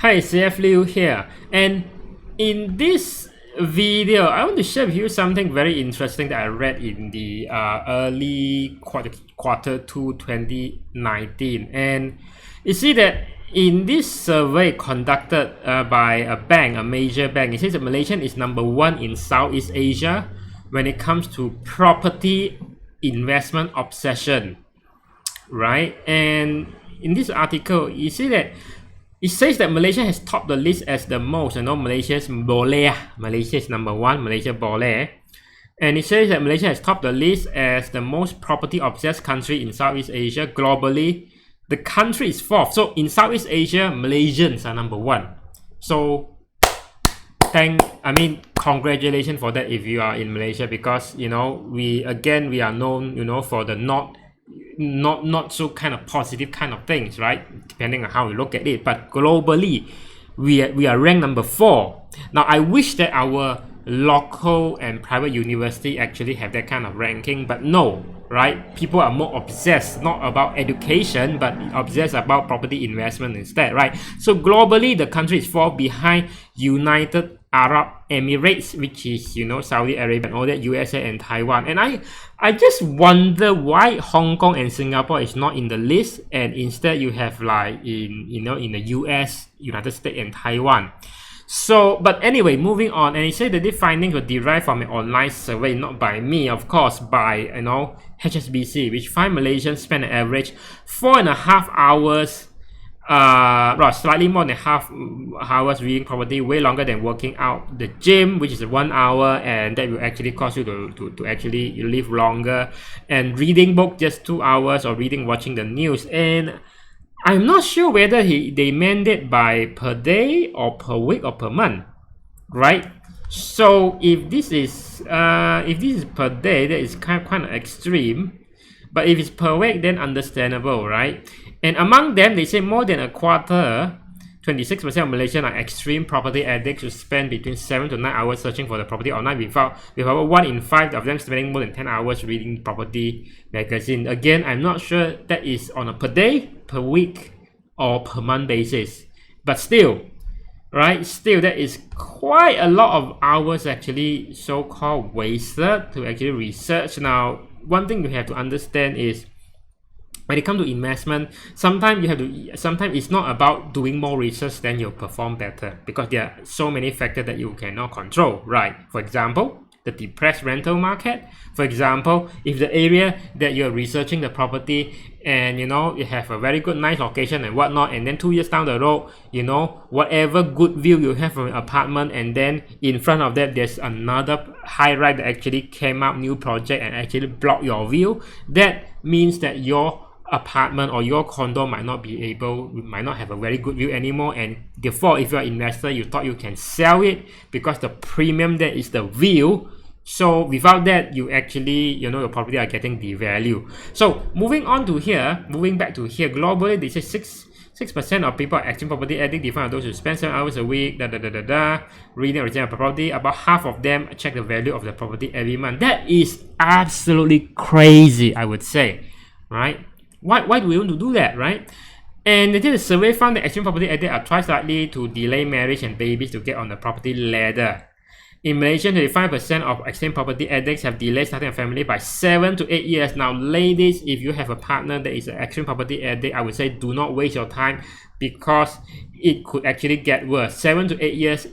Hi, CF Liu here, and in this video, I want to share with you something very interesting that I read in the early quarter 2 2019. And you see that in this survey conducted by a bank, a major bank, it says that Malaysia is number one in Southeast Asia when it comes to property investment obsession, right? And in this article, you see that it says that Malaysia has topped the list as the most. Malaysia's boleh. Malaysia is number one. Malaysia boleh. And it says that Malaysia has topped the list as the most property obsessed country in Southeast Asia. Globally, the country is fourth. So in Southeast Asia, Malaysians are number one. So congratulations for that if you are in Malaysia, because we are known for the not so kind of positive kind of things, right? Depending on how we look at it. But globally, we are ranked number 4. Now, I wish that our local and private university actually have that kind of ranking, but no, right? People are more obsessed, not about education, but obsessed about property investment instead, right? So globally, the country is 4 behind United Arab Emirates, which is Saudi Arabia and all that, USA and Taiwan. And I just wonder why Hong Kong and Singapore is not in the list, and instead you have like in the US, United States and Taiwan. So, but anyway, moving on, and it said that the findings were derived from an online survey, not by me, of course, by HSBC, which find Malaysians spend an average 4.5 hours, slightly more than half hours reading property, way longer than working out. The gym, which is 1 hour, and that will actually cause you to actually live longer. And reading book, just 2 hours, or watching the news. And I'm not sure whether they meant it by per day or per week or per month, right? So if this is per day, that is kind of extreme. But if it's per week, then understandable, right? And among them, they say more than a quarter, 26% of Malaysians are extreme property addicts who spend between 7 to 9 hours searching for the property online, with about 1 in 5 of them spending more than 10 hours reading property magazine. Again, I'm not sure that is on a per day, per week, or per month basis. But still, right? Still, that is quite a lot of hours actually so-called wasted to actually research. Now, one thing you have to understand is, when it comes to investment, sometimes it's not about doing more research then you'll perform better, because there are so many factors that you cannot control, right? For example, the depressed rental market. For example, if the area that you're researching the property and you have a very good nice location and whatnot, and then 2 years down the road, whatever good view you have from an apartment, and then in front of that there's another high-rise that actually came up, new project, and actually block your view, that means that your apartment or your condo might not have a very good view anymore, and therefore if you're an investor, you thought you can sell it because the premium there is the view. So without that, you actually your property are getting devalued. So moving back to here, globally they say 6% of people are extreme property addicts, defined as those who spend 7 hours a week reading original property. About half of them check the value of the property every month. That is absolutely crazy, I would say, right? Why do we want to do that, right? And the survey found that extreme property addicts are twice likely to delay marriage and babies to get on the property ladder. In Malaysia, 35% of extreme property addicts have delayed starting a family by 7 to 8 years. Now, ladies, if you have a partner that is an extreme property addict, I would say do not waste your time, because it could actually get worse. 7 to 8 years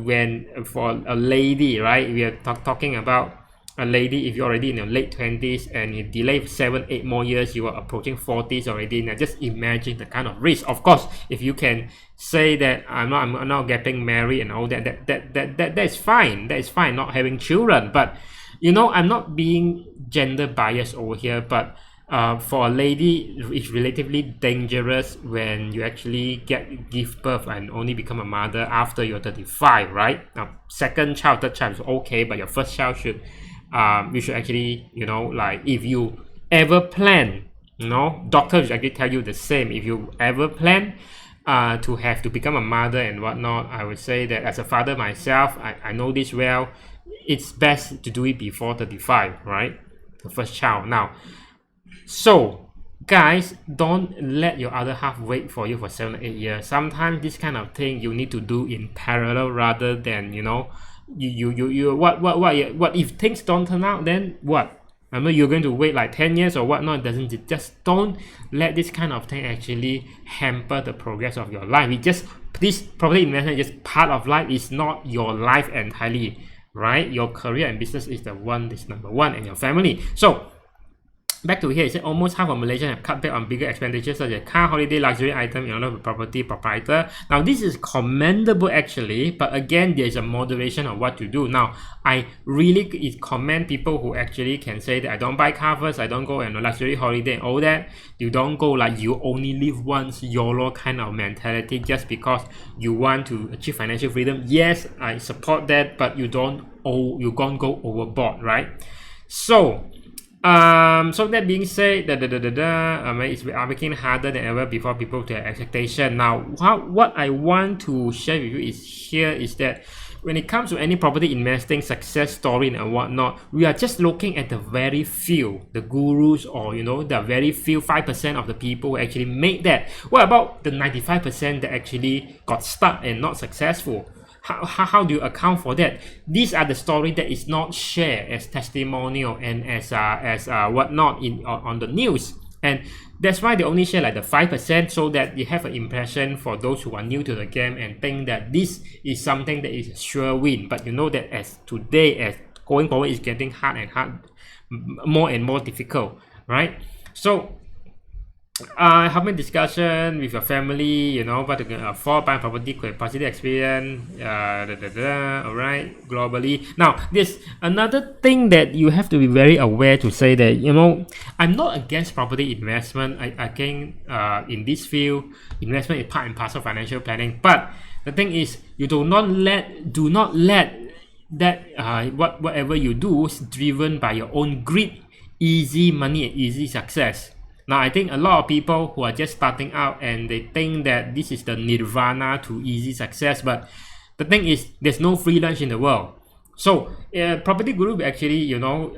when for a lady, right? We are talking about a lady, if you're already in your late 20s and you delay 7-8 more years, you are approaching 40s already. Now just imagine the kind of risk. Of course, if you can say that I'm not getting married and all that is fine. That is fine, not having children. But I'm not being gender biased over here, but for a lady, it's relatively dangerous when you actually give birth and only become a mother after you're 35, right? Now, second child, third child is okay, but your first child should you should actually, like if you ever plan, doctors will actually tell you the same. If you ever plan to have to become a mother and whatnot, I would say that as a father myself, I know this well, it's best to do it before 35, right? The first child. Now, so guys, don't let your other half wait for you for 7 or 8 years. Sometimes this kind of thing you need to do in parallel rather than, you know, what if things don't turn out, then what? I mean, you're going to wait like 10 years or whatnot. Doesn't, just don't let this kind of thing actually hamper the progress of your life. It just, this property investment is just part of life. It's not your life entirely, right? Your career and business is the one, this number one, and your family. So back to here, it said almost half of Malaysians have cut back on bigger expenditures such as car, holiday, luxury item in order to be property proprietor. Now this is commendable actually, but again there's a moderation of what to do. Now I really commend people who actually can say that I don't buy car first, I don't go on a luxury holiday and all that. You don't go like you only live once, YOLO kind of mentality just because you want to achieve financial freedom. Yes, I support that, but you don't go overboard, right? So so that being said, it's making it harder than ever before people to have expectation. Now, what I want to share with you is that when it comes to any property investing success story and whatnot, we are just looking at the very few, the gurus, or you know, the very few 5% of the people who actually made that. What about the 95% that actually got stuck and not successful? How do you account for that? These are the story that is not shared as testimonial and as whatnot on the news, and that's why they only share like the 5%, so that you have an impression for those who are new to the game and think that this is something that is a sure win. But you know that as today, as going forward, is getting hard and hard, more and more difficult, right? So having discussion with your family, you know, what to afford buying property, positive experience, alright, globally. Now, there's another thing that you have to be very aware to say that, you know, I'm not against property investment. I think in this field, investment is part and parcel of financial planning. But the thing is, you do not let that whatever you do is driven by your own greed, easy money, and easy success. Now, I think a lot of people who are just starting out and they think that this is the nirvana to easy success, but the thing is, there's no free lunch in the world. So, Property Guru will actually, you know,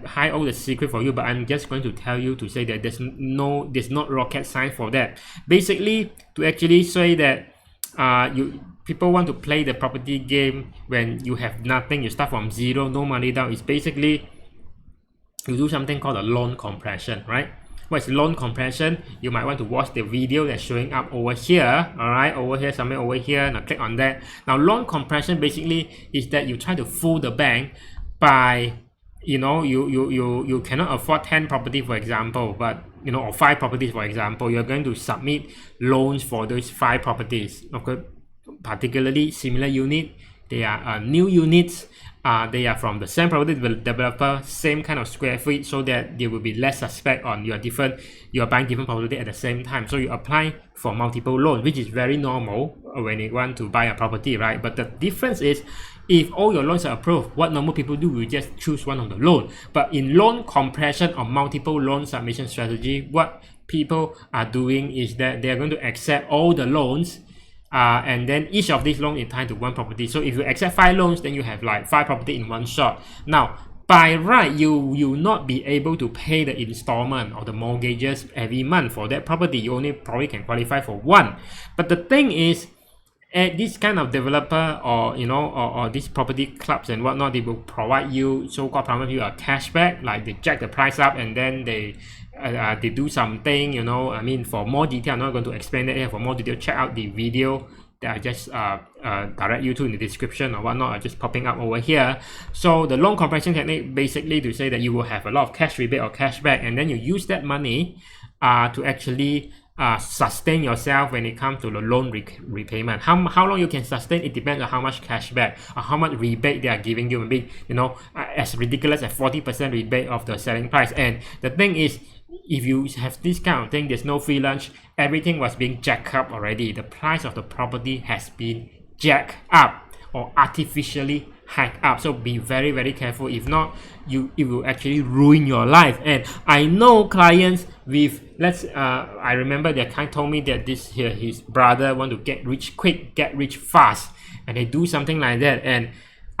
hide all the secret for you, but I'm just going to tell you to say that there's not rocket science for that. Basically, to actually say that people want to play the property game when you have nothing, you start from zero, no money down, is basically you do something called a loan compression, right? What is loan compression? You might want to watch the video that's showing up over here, alright, over here, somewhere over here. Now click on that. Now loan compression basically is that you try to fool the bank by, you know, you cannot afford 10 property, for example, but you know, or 5 properties, for example, you're going to submit loans for those 5 properties. Okay, particularly similar unit, they are new units. They are from the same property developer, same kind of square feet, so that there will be less suspect on you are buying different property at the same time. So you apply for multiple loans, which is very normal when you want to buy a property, right? But the difference is, if all your loans are approved, what normal people do, we just choose one of the loan. But in loan compression or multiple loan submission strategy, what people are doing is that they are going to accept all the loans, and then each of these loans is tied to one property. So if you accept 5 loans, then you have like 5 property in one shot. Now, by right, you will not be able to pay the installment or the mortgages every month for that property. You only probably can qualify for one. But the thing is, at this kind of developer, or you know, or these property clubs and whatnot, they will provide you, so-called promise you a cashback, like they jack the price up and then they do something, you know. I mean, for more detail, I'm not going to explain that here. For more detail, check out the video that I just direct you to in the description or whatnot, are just popping up over here. So the loan compression technique, basically to say that you will have a lot of cash rebate or cashback, and then you use that money to actually sustain yourself when it comes to the loan repayment. How long you can sustain, it depends on how much cashback or how much rebate they are giving you. Maybe, you know, as ridiculous as 40% rebate of the selling price. And the thing is, if you have this kind of thing, there's no free lunch. Everything was being jacked up already. The price of the property has been jacked up or artificially hiked up. So be very, very careful. If not, it will actually ruin your life. And I know clients with, I remember that kind told me that his brother want to get rich quick, get rich fast, and they do something like that. And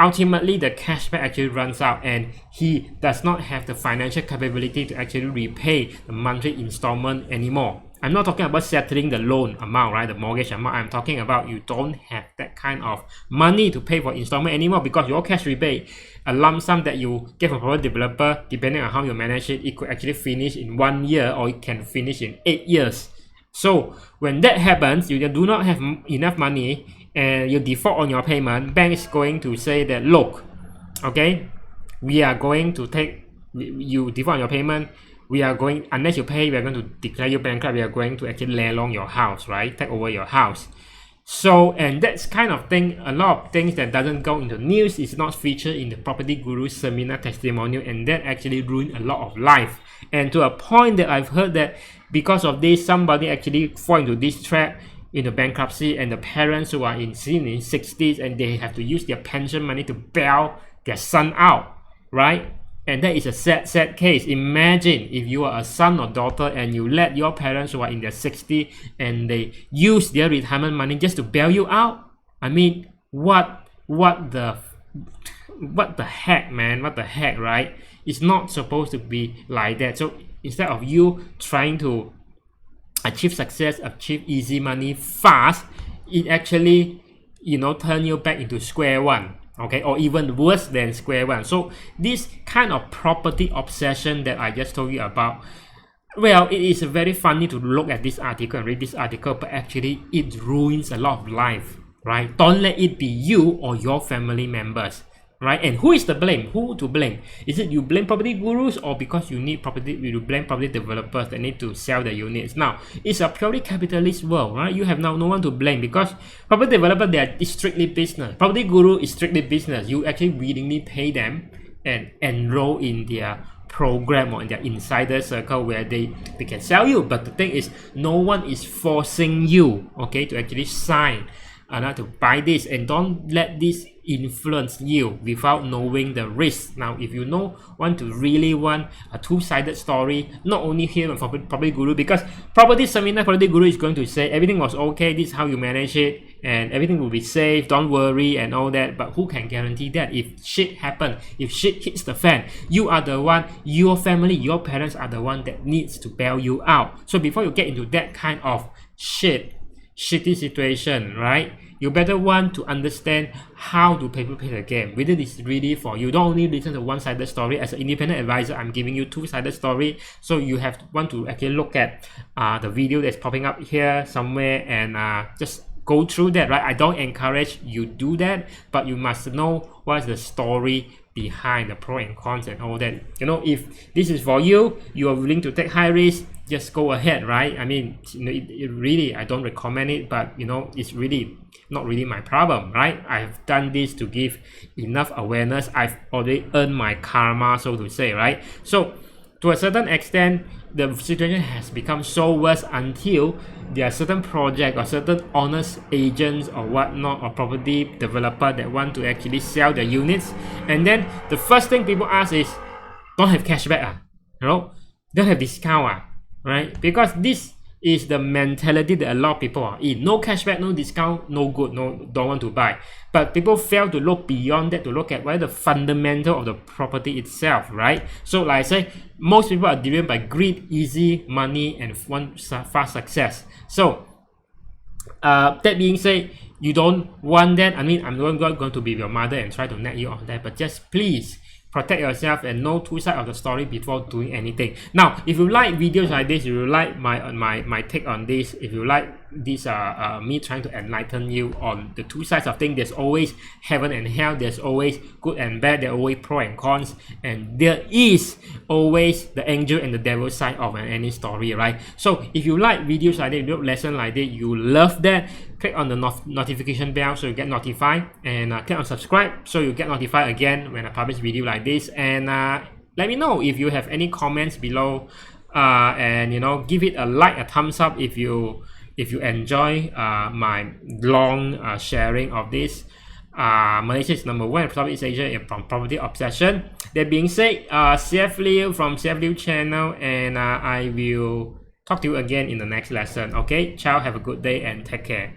ultimately the cashback actually runs out and he does not have the financial capability to actually repay the monthly installment anymore. I'm not talking about settling the loan amount, right? The mortgage amount. I'm talking about you don't have that kind of money to pay for installment anymore because your cash rebate, a lump sum that you get from a property developer, depending on how you manage it, it could actually finish in 1 year or it can finish in 8 years. So when that happens, you do not have enough money and you default on your payment, bank is going to say that, look, okay, we are going to take, you default on your payment, we are going, unless you pay, we are going to declare you bankrupt, we are going to actually lay along your house, right? Take over your house. So, and that's kind of thing, a lot of things that doesn't go into news is not featured in the Property Guru seminar testimonial, and that actually ruined a lot of life. And to a point that I've heard that because of this, somebody actually fall into this trap into bankruptcy, and the parents who are in 60s and they have to use their pension money to bail their son out, right? And that is a sad case. Imagine if you are a son or daughter and you let your parents who are in their 60s and they use their retirement money just to bail you out. I mean, what the heck, man? What the heck, right? It's not supposed to be like that. So instead of you trying to achieve success, achieve easy money fast, it actually, you know, turn you back into square one. Okay, or even worse than square one. So this kind of property obsession that I just told you about, well, it is very funny to look at this article and read this article, but actually it ruins a lot of life, right? Don't let it be you or your family members, right? And who is to blame? Who to blame? Is it you blame property gurus, or because you need property, you blame property developers that need to sell the units? Now, it's a purely capitalist world, right? You have now no one to blame because property developer, they are strictly business. Property guru is strictly business. You actually willingly pay them and enroll in their program or in their insider circle where they can sell you. But the thing is, no one is forcing you, okay, to actually sign to buy this, and don't let this influence you without knowing the risk. Now, if you really want a two-sided story, not only here on Property Guru, because Property Seminar, Property Guru is going to say everything was okay, this is how you manage it, and everything will be safe, don't worry, and all that. But who can guarantee that? If shit happens, if shit hits the fan, you are the one, your family, your parents are the one that needs to bail you out. So before you get into that kind of shitty situation, right, you better want to understand how do people play the game, whether it's really for you. Don't only listen to one-sided story. As an independent advisor, I'm giving you two-sided story, so you have to want to actually look at the video that's popping up here somewhere and just go through that, right? I don't encourage you do that, but you must know what's the story behind the pro and cons and all that. You know, if this is for you, you are willing to take high risk, just go ahead, right? I mean, you know, it really, I don't recommend it, but you know, it's really not really my problem, right? I've done this to give enough awareness. I've already earned my karma, so to say, right? So to a certain extent, the situation has become so worse until there are certain projects or certain honest agents or whatnot or property developer that want to actually sell their units, and then the first thing people ask is, don't have cashback, you know, don't have discount, right? Because this is the mentality that a lot of people are in. No cashback, no discount, no good, no, don't want to buy. But people fail to look beyond that, to look at what is the fundamental of the property itself, right? So like I say, most people are driven by greed, easy money, and want fast success. So that being said, you don't want that. I mean, I'm not going to be your mother and try to nag you on that, but just please protect yourself and know two sides of the story before doing anything. Now, if you like videos like this, if you like my take on this, if you like this me trying to enlighten you on the two sides of things, there's always heaven and hell, there's always good and bad, there's always pro and cons, and there is always the angel and the devil side of any story, right? So if you like videos like that, you lesson like that, you love that, click on the notification bell so you get notified, and click on subscribe so you get notified again when I publish video like this. And let me know if you have any comments below, and you know, give it a like, a thumbs up if you enjoy my long sharing of this. Malaysia is number one in Southeast Asia from property obsession. That being said, CF Liu from CF Liu channel, and I will talk to you again in the next lesson. Okay, ciao, have a good day and take care.